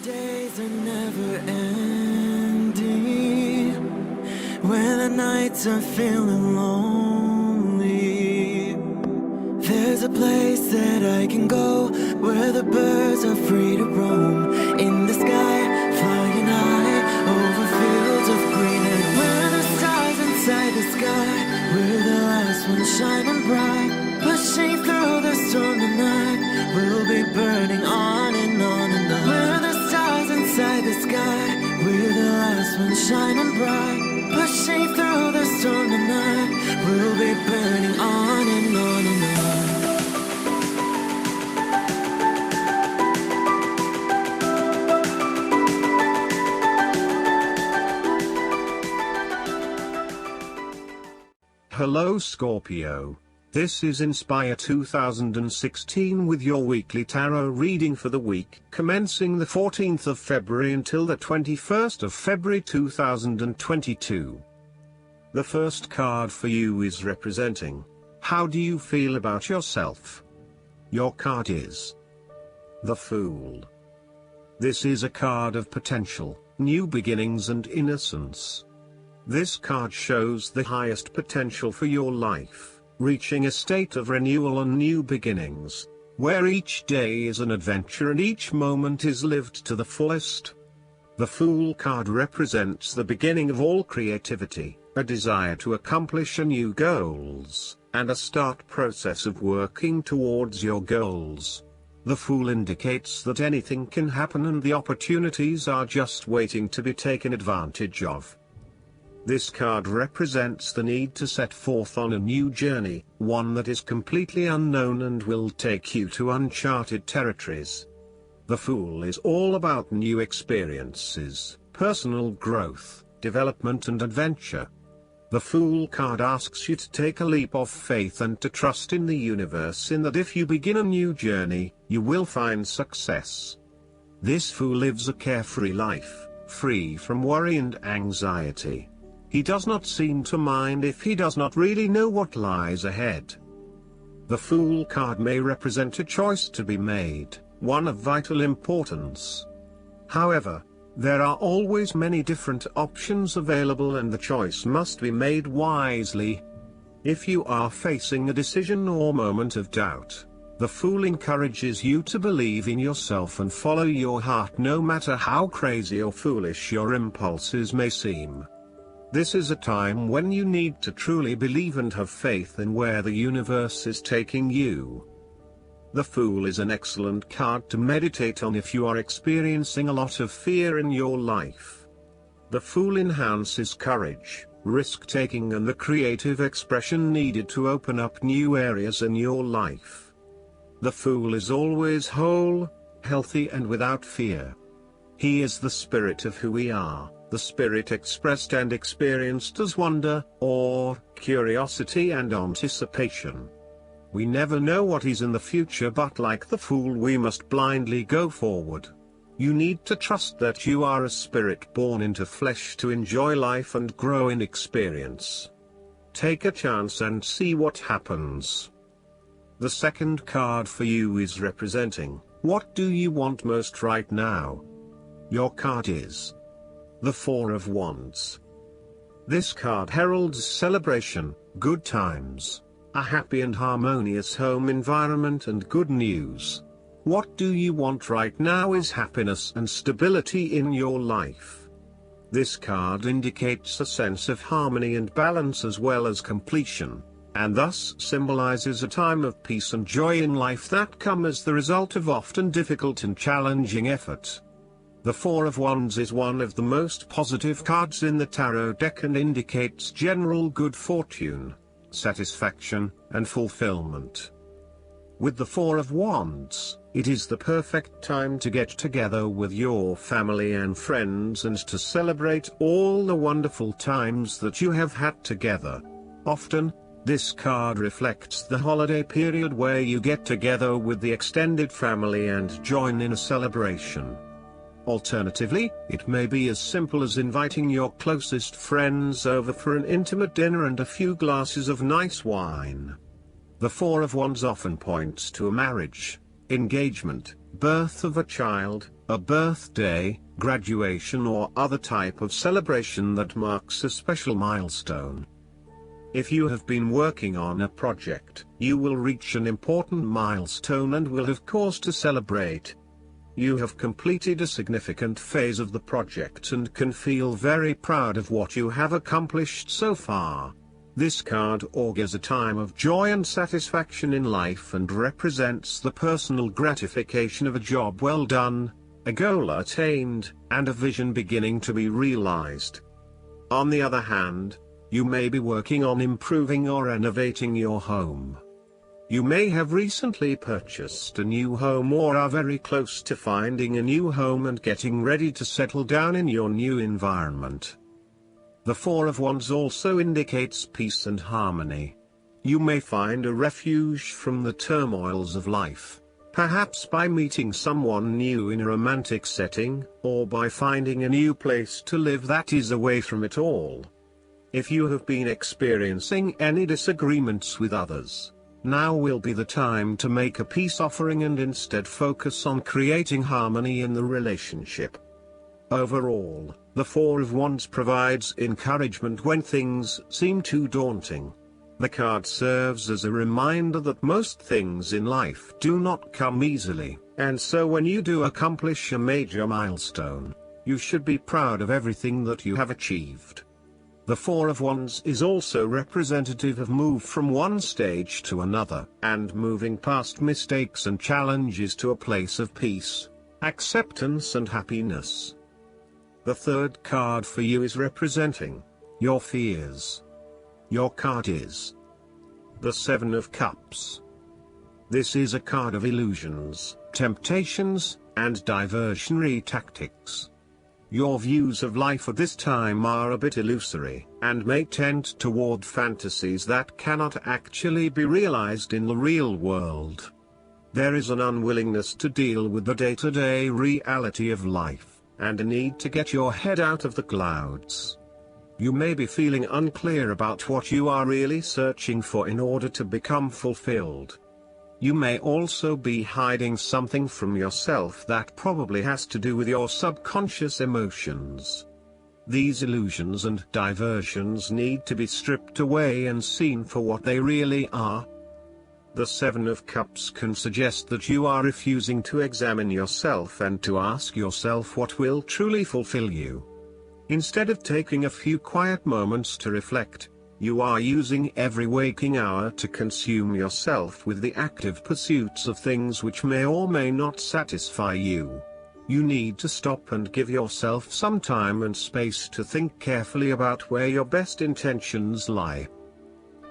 days are never ending, when the nights are feeling lonely. There's a place that I can go, where the birds are free to roam, in the sky, flying high, over fields of green. And where the stars inside the sky, we're the last ones shining bright, pushing through the storm tonight. We'll be burning on and on and on. We're the stars inside the sky, we're the last ones shining bright, pushing through the storm tonight. We'll be burning on and on and on. Hello Scorpio. This is Inspire 2016 with your weekly tarot reading for the week commencing the 14th of February until the 21st of February 2022. The first card for you is representing, how do you feel about yourself? Your card is the Fool. This is a card of potential, new beginnings and innocence. This card shows the highest potential for your life, reaching a state of renewal and new beginnings, where each day is an adventure and each moment is lived to the fullest. The Fool card represents the beginning of all creativity, a desire to accomplish new goals, and a start process of working towards your goals. The Fool indicates that anything can happen and the opportunities are just waiting to be taken advantage of. This card represents the need to set forth on a new journey, one that is completely unknown and will take you to uncharted territories. The Fool is all about new experiences, personal growth, development and adventure. The Fool card asks you to take a leap of faith and to trust in the universe in that if you begin a new journey, you will find success. This Fool lives a carefree life, free from worry and anxiety. He does not seem to mind if he does not really know what lies ahead. The Fool card may represent a choice to be made, one of vital importance. However, there are always many different options available and the choice must be made wisely. If you are facing a decision or moment of doubt, the Fool encourages you to believe in yourself and follow your heart no matter how crazy or foolish your impulses may seem. This is a time when you need to truly believe and have faith in where the universe is taking you. The Fool is an excellent card to meditate on if you are experiencing a lot of fear in your life. The Fool enhances courage, risk-taking and the creative expression needed to open up new areas in your life. The Fool is always whole, healthy and without fear. He is the spirit of who we are. The spirit expressed and experienced as wonder, awe, curiosity and anticipation. We never know what is in the future, but like the Fool we must blindly go forward. You need to trust that you are a spirit born into flesh to enjoy life and grow in experience. Take a chance and see what happens. The second card for you is representing, what do you want most right now? Your card is the Four of Wands. This card heralds celebration, good times, a happy and harmonious home environment and good news. What do you want right now is happiness and stability in your life. This card indicates a sense of harmony and balance as well as completion, and thus symbolizes a time of peace and joy in life that come as the result of often difficult and challenging effort. The Four of Wands is one of the most positive cards in the tarot deck and indicates general good fortune, satisfaction, and fulfillment. With the Four of Wands, it is the perfect time to get together with your family and friends and to celebrate all the wonderful times that you have had together. Often, this card reflects the holiday period where you get together with the extended family and join in a celebration. Alternatively, it may be as simple as inviting your closest friends over for an intimate dinner and a few glasses of nice wine. The Four of Wands often points to a marriage, engagement, birth of a child, a birthday, graduation or other type of celebration that marks a special milestone. If you have been working on a project, you will reach an important milestone and will have cause to celebrate. You have completed a significant phase of the project and can feel very proud of what you have accomplished so far. This card augurs a time of joy and satisfaction in life and represents the personal gratification of a job well done, a goal attained, and a vision beginning to be realized. On the other hand, you may be working on improving or renovating your home. You may have recently purchased a new home or are very close to finding a new home and getting ready to settle down in your new environment. The Four of Wands also indicates peace and harmony. You may find a refuge from the turmoils of life, perhaps by meeting someone new in a romantic setting, or by finding a new place to live that is away from it all. If you have been experiencing any disagreements with others, now will be the time to make a peace offering and instead focus on creating harmony in the relationship. Overall, the Four of Wands provides encouragement when things seem too daunting. The card serves as a reminder that most things in life do not come easily, and so when you do accomplish a major milestone, you should be proud of everything that you have achieved. The Four of Wands is also representative of move from one stage to another, and moving past mistakes and challenges to a place of peace, acceptance and happiness. The third card for you is representing your fears. Your card is the Seven of Cups. This is a card of illusions, temptations, and diversionary tactics. Your views of life at this time are a bit illusory, and may tend toward fantasies that cannot actually be realized in the real world. There is an unwillingness to deal with the day-to-day reality of life, and a need to get your head out of the clouds. You may be feeling unclear about what you are really searching for in order to become fulfilled. You may also be hiding something from yourself that probably has to do with your subconscious emotions. These illusions and diversions need to be stripped away and seen for what they really are. The Seven of Cups can suggest that you are refusing to examine yourself and to ask yourself what will truly fulfill you. Instead of taking a few quiet moments to reflect, you are using every waking hour to consume yourself with the active pursuits of things which may or may not satisfy you. You need to stop and give yourself some time and space to think carefully about where your best intentions lie.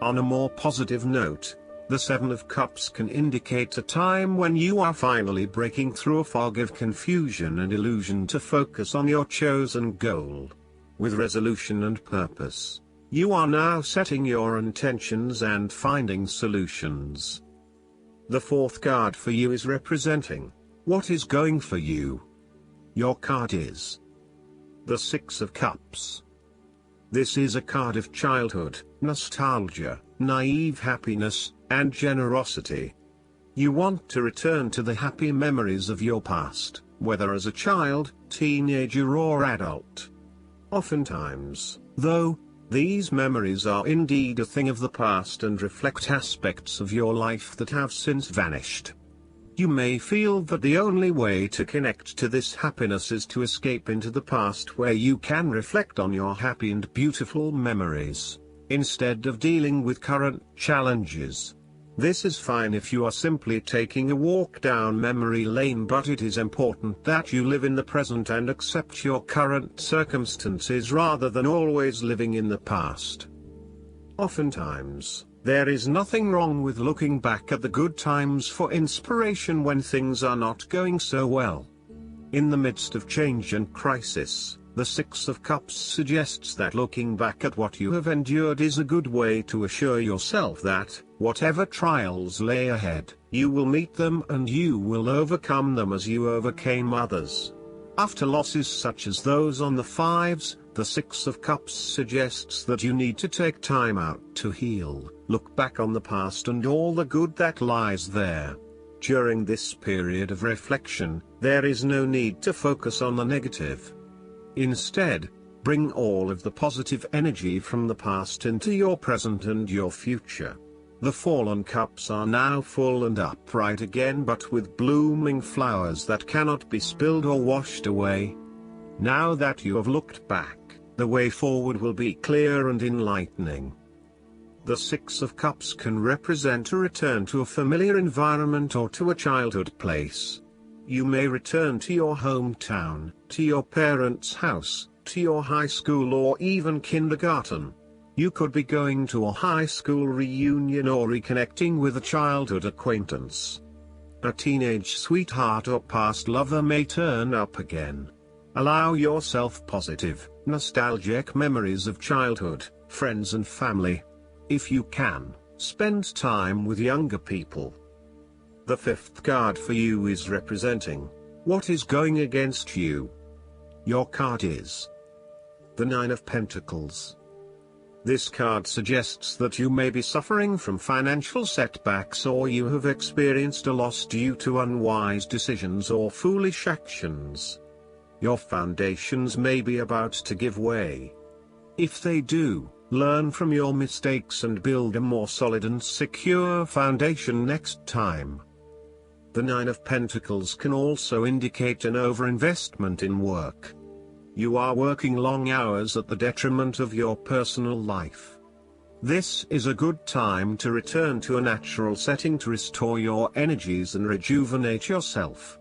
On a more positive note, the Seven of Cups can indicate a time when you are finally breaking through a fog of confusion and illusion to focus on your chosen goal. With resolution and purpose, you are now setting your intentions and finding solutions. The fourth card for you is representing what is going for you. Your card is the Six of Cups. This is a card of childhood, nostalgia, naive happiness, and generosity. You want to return to the happy memories of your past, whether as a child, teenager or adult. Oftentimes, though, these memories are indeed a thing of the past and reflect aspects of your life that have since vanished. You may feel that the only way to connect to this happiness is to escape into the past where you can reflect on your happy and beautiful memories, instead of dealing with current challenges. This is fine if you are simply taking a walk down memory lane, but it is important that you live in the present and accept your current circumstances rather than always living in the past. Oftentimes, there is nothing wrong with looking back at the good times for inspiration when things are not going so well. In the midst of change and crisis, the Six of Cups suggests that looking back at what you have endured is a good way to assure yourself that, whatever trials lay ahead, you will meet them and you will overcome them as you overcame others. After losses such as those on the fives, the Six of Cups suggests that you need to take time out to heal, look back on the past and all the good that lies there. During this period of reflection, there is no need to focus on the negative. Instead, bring all of the positive energy from the past into your present and your future. The fallen cups are now full and upright again, but with blooming flowers that cannot be spilled or washed away. Now that you have looked back, the way forward will be clear and enlightening. The Six of Cups can represent a return to a familiar environment or to a childhood place. You may return to your hometown, to your parents' house, to your high school or even kindergarten. You could be going to a high school reunion or reconnecting with a childhood acquaintance. A teenage sweetheart or past lover may turn up again. Allow yourself positive, nostalgic memories of childhood, friends and family. If you can, spend time with younger people. The fifth card for you is representing what is going against you. Your card is the Nine of Pentacles. This card suggests that you may be suffering from financial setbacks, or you have experienced a loss due to unwise decisions or foolish actions. Your foundations may be about to give way. If they do, learn from your mistakes and build a more solid and secure foundation next time. The Nine of Pentacles can also indicate an overinvestment in work. You are working long hours at the detriment of your personal life. This is a good time to return to a natural setting to restore your energies and rejuvenate yourself.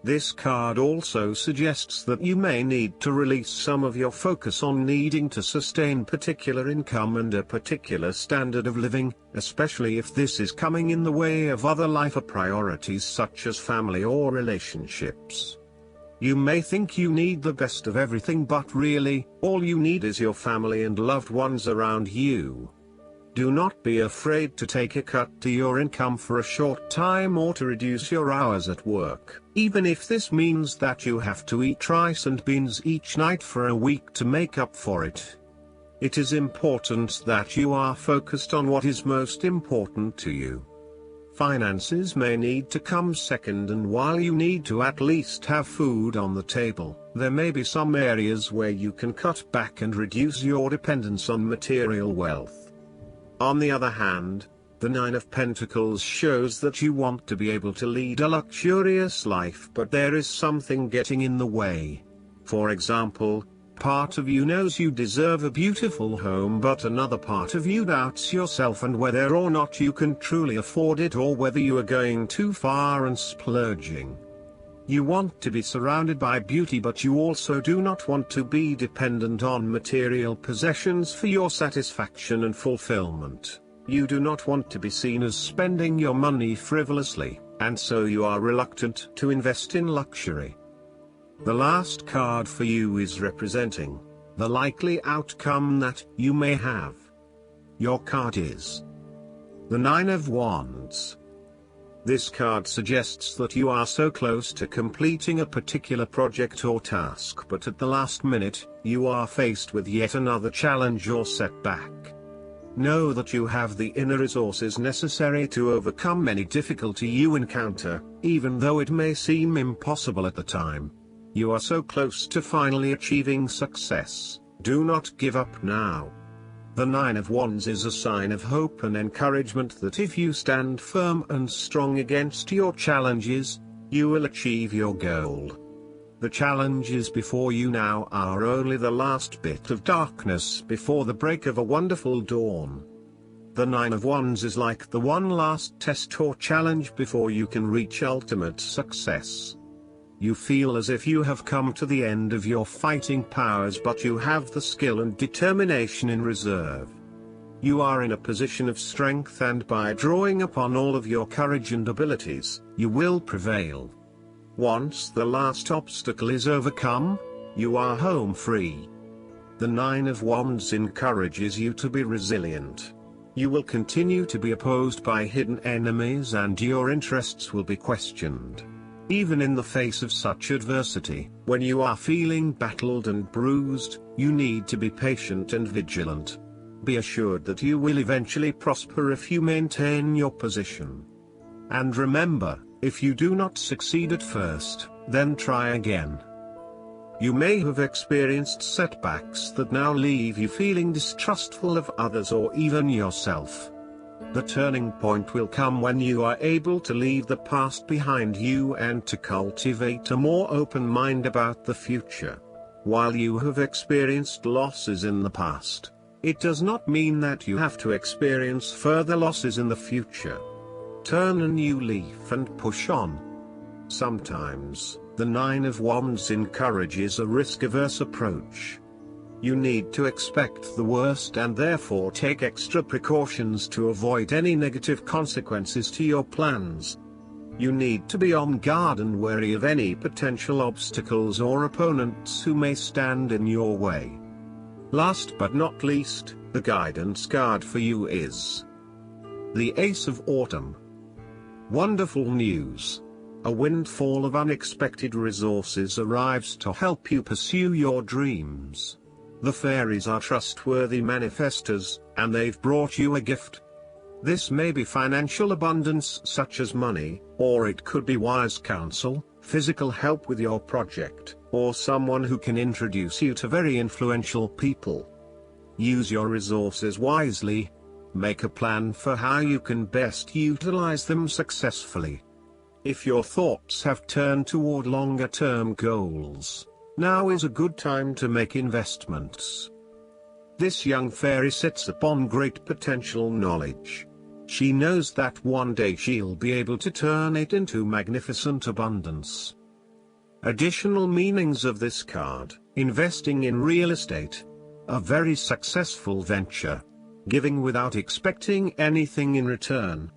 This card also suggests that you may need to release some of your focus on needing to sustain particular income and a particular standard of living, especially if this is coming in the way of other life priorities such as family or relationships. You may think you need the best of everything, but really, all you need is your family and loved ones around you. Do not be afraid to take a cut to your income for a short time or to reduce your hours at work, even if this means that you have to eat rice and beans each night for a week to make up for it. It is important that you are focused on what is most important to you. Finances may need to come second, and while you need to at least have food on the table, there may be some areas where you can cut back and reduce your dependence on material wealth. On the other hand, the Nine of Pentacles shows that you want to be able to lead a luxurious life, but there is something getting in the way. For example, part of you knows you deserve a beautiful home, but another part of you doubts yourself and whether or not you can truly afford it, or whether you are going too far and splurging. You want to be surrounded by beauty, but you also do not want to be dependent on material possessions for your satisfaction and fulfillment. You do not want to be seen as spending your money frivolously, and so you are reluctant to invest in luxury. The last card for you is representing the likely outcome that you may have. Your card is the Nine of Wands. This card suggests that you are so close to completing a particular project or task, but at the last minute, you are faced with yet another challenge or setback. Know that you have the inner resources necessary to overcome any difficulty you encounter, even though it may seem impossible at the time. You are so close to finally achieving success. Do not give up now. The Nine of Wands is a sign of hope and encouragement that if you stand firm and strong against your challenges, you will achieve your goal. The challenges before you now are only the last bit of darkness before the break of a wonderful dawn. The Nine of Wands is like the one last test or challenge before you can reach ultimate success. You feel as if you have come to the end of your fighting powers, but you have the skill and determination in reserve. You are in a position of strength, and by drawing upon all of your courage and abilities, you will prevail. Once the last obstacle is overcome, you are home free. The Nine of Wands encourages you to be resilient. You will continue to be opposed by hidden enemies, and your interests will be questioned. Even in the face of such adversity, when you are feeling battled and bruised, you need to be patient and vigilant. Be assured that you will eventually prosper if you maintain your position. And remember, if you do not succeed at first, then try again. You may have experienced setbacks that now leave you feeling distrustful of others or even yourself. The turning point will come when you are able to leave the past behind you and to cultivate a more open mind about the future. While you have experienced losses in the past, it does not mean that you have to experience further losses in the future. Turn a new leaf and push on. Sometimes, the Nine of Wands encourages a risk-averse approach. You need to expect the worst and therefore take extra precautions to avoid any negative consequences to your plans. You need to be on guard and wary of any potential obstacles or opponents who may stand in your way. Last but not least, the guidance card for you is the Ace of Autumn. Wonderful news! A windfall of unexpected resources arrives to help you pursue your dreams. The fairies are trustworthy manifestors, and they've brought you a gift. This may be financial abundance such as money, or it could be wise counsel, physical help with your project, or someone who can introduce you to very influential people. Use your resources wisely. Make a plan for how you can best utilize them successfully. If your thoughts have turned toward longer-term goals, now is a good time to make investments. This young fairy sits upon great potential knowledge. She knows that one day she'll be able to turn it into magnificent abundance. Additional meanings of this card: investing in real estate. A very successful venture. Giving without expecting anything in return.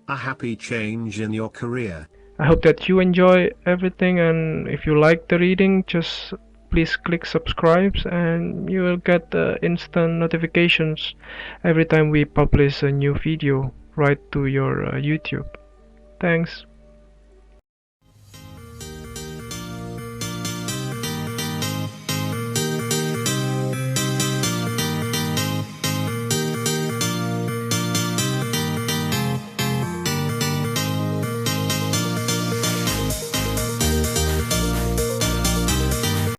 A happy change in your career. I hope that you enjoy everything, and if you like the reading, just please click subscribe and you will get instant notifications every time we publish a new video right to your YouTube. Thanks.